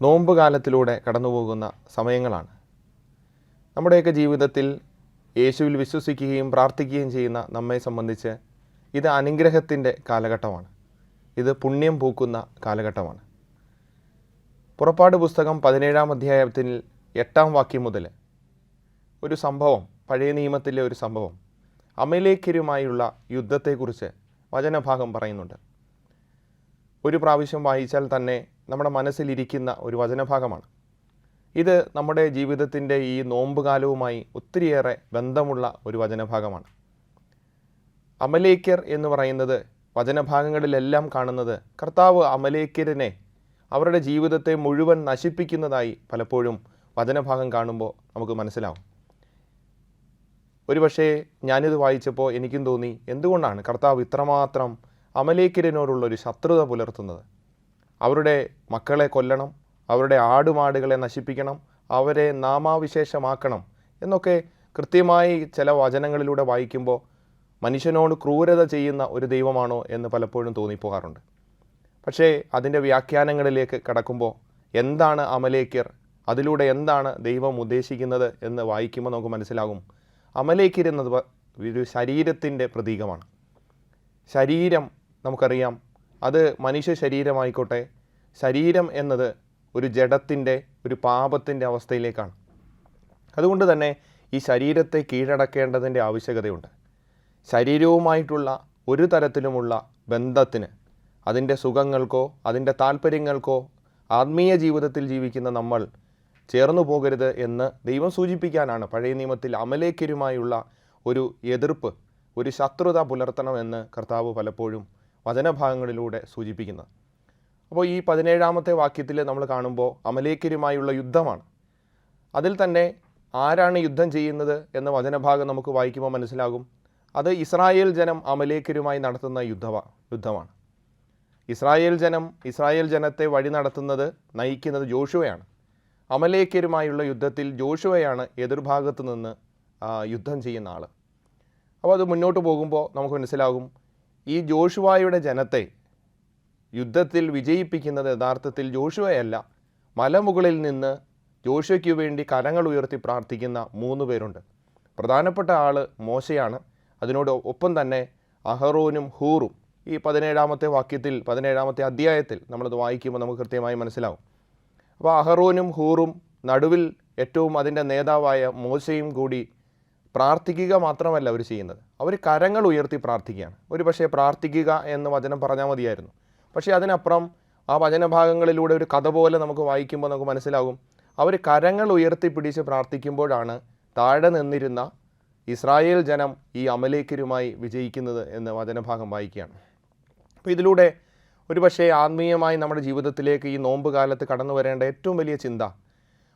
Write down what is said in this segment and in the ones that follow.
നോമ്പ് കാലത്തിലൂടെ കടന്നുപോകുന്ന സമയങ്ങളാണ്. നമ്മുടെയൊക്കെ ജീവിതത്തിൽ യേശുവിൽ വിശ്വസിക്കുകയും പ്രാർത്ഥിക്കുകയും ചെയ്യുന്ന നമ്മെ സംബന്ധിച്ച് ഇത് അനുഗ്രഹത്തിൻ്റെ കാലഘട്ടമാണ്. ഇത് പുണ്യം പൂക്കുന്ന കാലഘട്ടമാണ്. പുറപ്പാട് പുസ്തകം 17-ാം അധ്യായത്തിൽ 8-ാം വാക്യം മുതൽ ഒരു സംഭവം, പഴയ നിയമത്തിലെ ഒരു സംഭവം, അമലേക്യരുമായുള്ള യുദ്ധത്തെക്കുറിച്ച് വചനഭാഗം പറയുന്നുണ്ട്. ഒരു പ്രാവശ്യം വായിച്ചാൽ തന്നെ നമ്മുടെ മനസ്സിലിരിക്കുന്ന ഒരു വചനഭാഗമാണ്. ഇത് നമ്മുടെ ജീവിതത്തിൻ്റെ ഈ നോമ്പ് കാലവുമായി ഒത്തിരിയേറെ ബന്ധമുള്ള ഒരു വചനഭാഗമാണ്. അമലേക്യർ എന്ന് പറയുന്നത് വചനഭാഗങ്ങളിലെല്ലാം കാണുന്നത് കർത്താവ് അമലേക്യരനെ, അവരുടെ ജീവിതത്തെ മുഴുവൻ നശിപ്പിക്കുന്നതായി പലപ്പോഴും വചനഭാഗം കാണുമ്പോൾ നമുക്ക് മനസ്സിലാവും. ഒരുപക്ഷേ ഞാനിത് വായിച്ചപ്പോൾ എനിക്കും തോന്നി, എന്തുകൊണ്ടാണ് കർത്താവ് ഇത്രമാത്രം അമലേക്യരനോടുള്ളൊരു ശത്രുത പുലർത്തുന്നത്? അവരുടെ മക്കളെ കൊല്ലണം, അവരുടെ ആടുമാടുകളെ നശിപ്പിക്കണം, അവരെ നാമാവിശേഷമാക്കണം എന്നൊക്കെ കൃത്യമായി ചില വചനങ്ങളിലൂടെ വായിക്കുമ്പോൾ മനുഷ്യനോട് ക്രൂരത ചെയ്യുന്ന ഒരു ദൈവമാണോ എന്ന് പലപ്പോഴും തോന്നിപ്പോകാറുണ്ട്. പക്ഷേ അതിൻ്റെ വ്യാഖ്യാനങ്ങളിലേക്ക് കടക്കുമ്പോൾ എന്താണ് അമലേക്യർ, അതിലൂടെ എന്താണ് ദൈവം ഉദ്ദേശിക്കുന്നത് എന്ന് വായിക്കുമ്പോൾ നമുക്ക് മനസ്സിലാകും. അമലേക്യർ എന്നത് ഒരു ശരീരത്തിൻ്റെ പ്രതീകമാണ്. ശരീരം നമുക്കറിയാം, അത് മനുഷ്യ ശരീരമായിക്കോട്ടെ, ശരീരം എന്നത് ഒരു ജഡത്തിൻ്റെ, ഒരു പാപത്തിൻ്റെ അവസ്ഥയിലേക്കാണ്. അതുകൊണ്ട് തന്നെ ഈ ശരീരത്തെ കീഴടക്കേണ്ടതിൻ്റെ ആവശ്യകതയുണ്ട്. ശരീരവുമായിട്ടുള്ള ഒരു തരത്തിലുമുള്ള ബന്ധത്തിന്, അതിൻ്റെ സുഖങ്ങൾക്കോ അതിൻ്റെ താല്പര്യങ്ങൾക്കോ ആത്മീയ ജീവിതത്തിൽ ജീവിക്കുന്ന നമ്മൾ ചേർന്നു പോകരുത് എന്ന് ദൈവം സൂചിപ്പിക്കാനാണ് പഴയ നിയമത്തിൽ അമലേക്യരുമായുള്ള ഒരു എതിർപ്പ്, ഒരു ശത്രുത പുലർത്തണമെന്ന് കർത്താവ് പലപ്പോഴും വചനഭാഗങ്ങളിലൂടെ സൂചിപ്പിക്കുന്നത്. അപ്പോൾ ഈ 17-ാമത്തെ വാക്യത്തിൽ നമ്മൾ കാണുമ്പോൾ അമലേക്യരുമായുള്ള യുദ്ധമാണ്. അതിൽ തന്നെ ആരാണ് യുദ്ധം ചെയ്യുന്നത് എന്ന വചനഭാഗം നമുക്ക് വായിക്കുമ്പോൾ മനസ്സിലാകും. അത് ഇസ്രായേൽ ജനം അമലേക്യരുമായി നടത്തുന്ന യുദ്ധമാണ്. ഇസ്രായേൽ ജനത്തെ വഴി നടത്തുന്നത്, നയിക്കുന്നത് ജോഷുവയാണ്. അമലേക്യരുമായുള്ള യുദ്ധത്തിൽ ജോഷുവയാണ് എതിർഭാഗത്ത് നിന്ന് യുദ്ധം ചെയ്യുന്ന ആൾ. അപ്പോൾ അത് മുന്നോട്ട് പോകുമ്പോൾ നമുക്ക് മനസ്സിലാകും, ഈ ജോഷുവയുടെ ജനത്തെ യുദ്ധത്തിൽ വിജയിപ്പിക്കുന്നത് യഥാർത്ഥത്തിൽ ജോഷുവയല്ല, മലമുകളിൽ നിന്ന് ജോഷുവയ്ക്ക് വേണ്ടി കരങ്ങൾ ഉയർത്തി പ്രാർത്ഥിക്കുന്ന 3 പേരുണ്ട്. പ്രധാനപ്പെട്ട ആൾ മോശയാണ്. അതിനോട് ഒപ്പം തന്നെ അഹറോനും ഹൂറും. ഈ 17-ാമത്തെ വാക്യത്തിൽ, 17-ാമത്തെ അധ്യായത്തിൽ നമ്മളത് വായിക്കുമ്പോൾ നമുക്ക് കൃത്യമായി മനസ്സിലാവും. അപ്പോൾ അഹറോനും ഹൂറും, നടുവിൽ ഏറ്റവും അതിൻ്റെ നേതാവായ മോശയും കൂടി പ്രാർത്ഥിക്കുക മാത്രമല്ല അവർ ചെയ്യുന്നത്, അവർ കരങ്ങൾ ഉയർത്തി പ്രാർത്ഥിക്കുകയാണ്. ഒരു പക്ഷേ പ്രാർത്ഥിക്കുക എന്ന് വചനം പറഞ്ഞാൽ മതിയായിരുന്നു. പക്ഷേ അതിനപ്പുറം ആ വചനഭാഗങ്ങളിലൂടെ ഒരു കഥ പോലെ നമുക്ക് വായിക്കുമ്പോൾ നമുക്ക് മനസ്സിലാകും, അവർ കരങ്ങൾ ഉയർത്തി പിടിച്ച് പ്രാർത്ഥിക്കുമ്പോഴാണ് താഴെ നിന്നിരുന്ന ഇസ്രായേൽ ജനം ഈ അമലേക്യരുമായി വിജയിക്കുന്നത് എന്ന് വചനഭാഗം വായിക്കുകയാണ്. അപ്പോൾ ഇതിലൂടെ ഒരു പക്ഷേ ആത്മീയമായി നമ്മുടെ ജീവിതത്തിലേക്ക് ഈ നോമ്പ് കാലത്ത് കടന്നു വരേണ്ട ഏറ്റവും വലിയ ചിന്ത,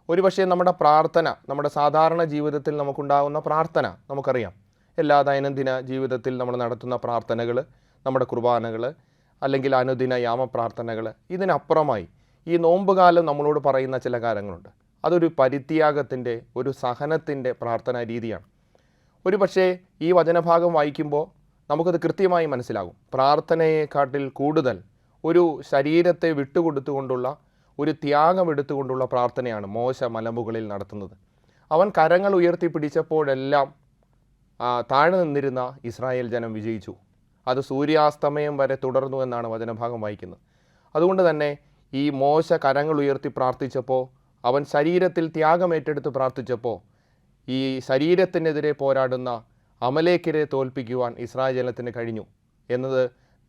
ഒരുപക്ഷെ നമ്മുടെ പ്രാർത്ഥന, നമ്മുടെ സാധാരണ ജീവിതത്തിൽ നമുക്കുണ്ടാകുന്ന പ്രാർത്ഥന നമുക്കറിയാം. എല്ലാ ദൈനംദിന ജീവിതത്തിൽ നമ്മൾ നടത്തുന്ന പ്രാർത്ഥനകൾ, നമ്മുടെ കുർബാനകൾ, അല്ലെങ്കിൽ അനുദിന യാമപ്രാർത്ഥനകൾ, ഇതിനപ്പുറമായി ഈ നോമ്പ് കാലം നമ്മളോട് പറയുന്ന ചില കാര്യങ്ങളുണ്ട്. അതൊരു പരിത്യാഗത്തിൻ്റെ, ഒരു സഹനത്തിൻ്റെ പ്രാർത്ഥനാ രീതിയാണ്. ഒരു പക്ഷേ ഈ വചനഭാഗം വായിക്കുമ്പോൾ നമുക്കത് കൃത്യമായി മനസ്സിലാകും. പ്രാർത്ഥനയെക്കാട്ടിൽ കൂടുതൽ ഒരു ശരീരത്തെ വിട്ടുകൊടുത്തുകൊണ്ടുള്ള, ഒരു ത്യാഗം എടുത്തുകൊണ്ടുള്ള പ്രാർത്ഥനയാണ് മോശ മലമുകളിൽ നടത്തുന്നത്. അവൻ കരങ്ങൾ ഉയർത്തി പിടിച്ചപ്പോഴെല്ലാം താഴെ നിന്നിരുന്ന ഇസ്രായേൽ ജനം വിജയിച്ചു. അത് സൂര്യാസ്തമയം വരെ തുടർന്നു എന്നാണ് വചനഭാഗം വായിക്കുന്നത്. അതുകൊണ്ട് തന്നെ ഈ മോശ കരങ്ങൾ ഉയർത്തി പ്രാർത്ഥിച്ചപ്പോൾ, അവൻ ശരീരത്തിൽ ത്യാഗം ഏറ്റെടുത്ത് പ്രാർത്ഥിച്ചപ്പോൾ, ഈ ശരീരത്തിനെതിരെ പോരാടുന്ന അമലേക്യരെ തോൽപ്പിക്കുവാൻ ഇസ്രായേൽ ജനത്തിന് കഴിഞ്ഞു എന്നത്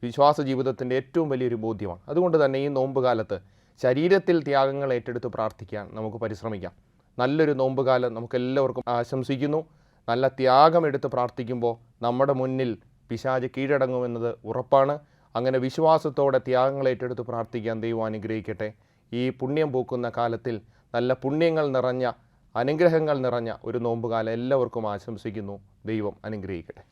വിശ്വാസ ജീവിതത്തിൻ്റെ ഏറ്റവും വലിയൊരു ബോധ്യമാണ്. അതുകൊണ്ട് തന്നെ ഈ നോമ്പ് കാലത്ത് ശരീരത്തിൽ ത്യാഗങ്ങൾ ഏറ്റെടുത്ത് പ്രാർത്ഥിക്കാൻ നമുക്ക് പരിശ്രമിക്കാം. നല്ലൊരു നോമ്പ് കാലം നമുക്കെല്ലാവർക്കും ആശംസിക്കുന്നു. നല്ല ത്യാഗം എടുത്ത് പ്രാർത്ഥിക്കുമ്പോൾ നമ്മുടെ മുന്നിൽ പിശാച് കീഴടങ്ങുമെന്നത് ഉറപ്പാണ്. അങ്ങനെ വിശ്വാസത്തോടെ ത്യാഗങ്ങൾ ഏറ്റെടുത്ത് പ്രാർത്ഥിക്കാൻ ദൈവം അനുഗ്രഹിക്കട്ടെ. ഈ പുണ്യം പൂക്കുന്ന കാലത്തിൽ നല്ല പുണ്യങ്ങൾ നിറഞ്ഞ, അനുഗ്രഹങ്ങൾ നിറഞ്ഞ ഒരു നോമ്പ് കാലം എല്ലാവർക്കും ആശംസിക്കുന്നു. ദൈവം അനുഗ്രഹിക്കട്ടെ.